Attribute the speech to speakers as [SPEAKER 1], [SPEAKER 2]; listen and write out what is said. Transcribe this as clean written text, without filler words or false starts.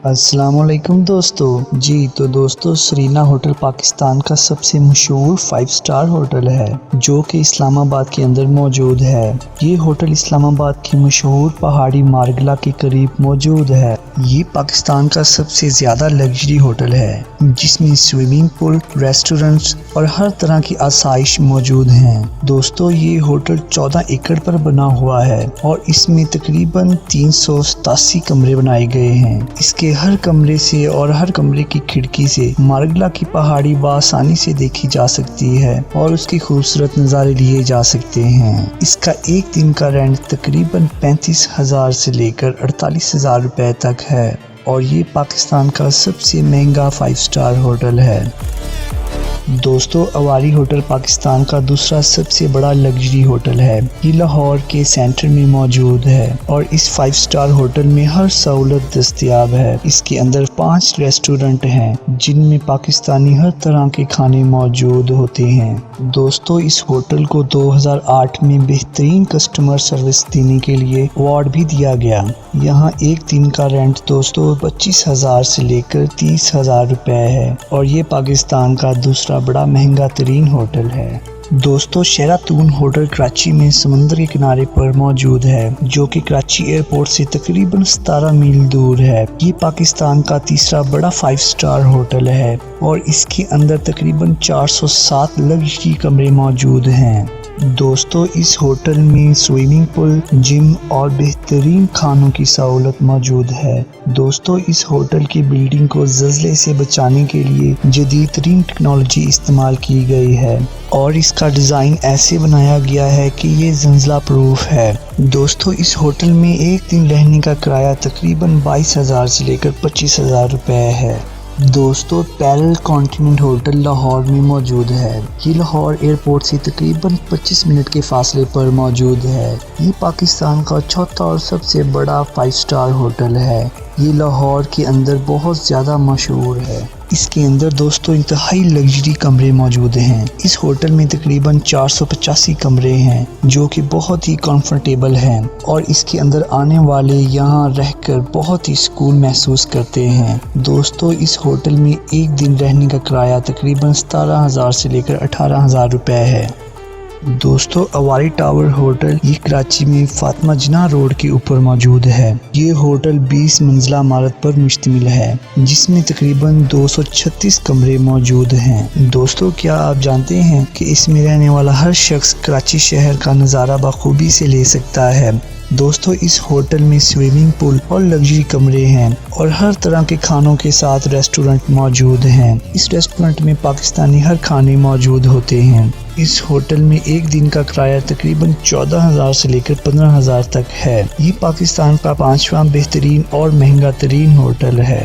[SPEAKER 1] अस्सलाम वालेकुम दोस्तों। जी तो दोस्तों, सरीना होटल पाकिस्तान का सबसे मशहूर 5 स्टार होटल है जो कि इस्लामाबाद के अंदर मौजूद है। ये होटल इस्लामाबाद की मशहूर पहाड़ी मारगला के करीब मौजूद है। ये पाकिस्तान का सबसे ज़्यादा लग्जरी होटल है जिसमें स्विमिंग पूल, रेस्टोरेंट्स और हर तरह की आसाइश मौजूद हैं। दोस्तों, ये होटल 14 एकड़ पर बना हुआ है और इसमें तकरीबन 387 कमरे बनाए गए हैं। इसके हर कमरे से और हर कमरे की खिड़की से मारगला की पहाड़ी बआसानी से देखी जा सकती है और उसके खूबसूरत नज़ारे लिए जा सकते हैं। इसका एक दिन का रेंट तकरीबन 35,000 से लेकर 48,000 रुपए तक है और ये पाकिस्तान का सबसे महंगा 5 स्टार होटल है। दोस्तों, अवारी होटल पाकिस्तान का दूसरा सबसे बड़ा लग्जरी होटल है। ये लाहौर के सेंटर में मौजूद है और इस 5 स्टार होटल में हर सहूलत दस्तयाब है। इसके अंदर 5 रेस्टोरेंट हैं जिनमें पाकिस्तानी हर तरह के खाने मौजूद होते हैं। दोस्तों, इस होटल को 2008 में बेहतरीन कस्टमर सर्विस देने के लिए अवार्ड भी दिया गया। यहाँ एक दिन का रेंट दोस्तों 25,000 से लेकर 30,000 रुपए है और ये पाकिस्तान का दूसरा बड़ा महंगा तरीन होटल है। दोस्तों, शेरातून होटल कराची में समुद्र के किनारे पर मौजूद है जो कि कराची एयरपोर्ट से तकरीबन 17 मील दूर है। ये पाकिस्तान का तीसरा बड़ा 5 स्टार होटल है और इसके अंदर तकरीबन 407 लग्जरी कमरे मौजूद हैं। दोस्तों, इस होटल में स्विमिंग पूल, जिम और बेहतरीन खानों की सहूलत मौजूद है। दोस्तों, इस होटल की बिल्डिंग को ज़लज़ले से बचाने के लिए जदीद तरीन टेक्नोलॉजी इस्तेमाल की गई है और इसका डिज़ाइन ऐसे बनाया गया है कि ये ज़लज़ला प्रूफ है। दोस्तों, इस होटल में एक दिन रहने का किराया तकरीबन 22,000 से लेकर 25,000 रुपए है। दोस्तों, पैरल कॉन्टिनेंट होटल लाहौर में मौजूद है। ये लाहौर एयरपोर्ट से तकरीबन 25 मिनट के फासले पर मौजूद है। ये पाकिस्तान का चौथा और सबसे बड़ा 5 स्टार होटल है। ये लाहौर के अंदर बहुत ज़्यादा मशहूर है। इसके अंदर दोस्तों इंतहाई लग्जरी कमरे मौजूद हैं। इस होटल में तकरीबन 485 कमरे हैं जो कि बहुत ही कंफर्टेबल हैं और इसके अंदर आने वाले यहाँ रहकर बहुत ही सुकून महसूस करते हैं। दोस्तों, इस होटल में एक दिन रहने का किराया तकरीबन 17,000 से लेकर 18,000 रुपए है। दोस्तों, अवारी टावर होटल ये कराची में फातिमा जिन्ना रोड के ऊपर मौजूद है। ये होटल 20 मंजिला इमारत पर मुश्तमिल है जिसमें तकरीबन 236 कमरे मौजूद हैं। दोस्तों, क्या आप जानते हैं कि इसमें रहने वाला हर शख्स कराची शहर का नज़ारा बखूबी से ले सकता है। दोस्तों, इस होटल में स्विमिंग पूल और लग्जरी कमरे हैं और हर तरह के खानों के साथ रेस्टोरेंट मौजूद हैं। इस रेस्टोरेंट में पाकिस्तानी हर खाने मौजूद होते हैं। इस होटल में एक दिन का किराया तकरीबन 14,000 से लेकर 15,000 तक है। ये पाकिस्तान का 5वां बेहतरीन और महंगा तरीन होटल है।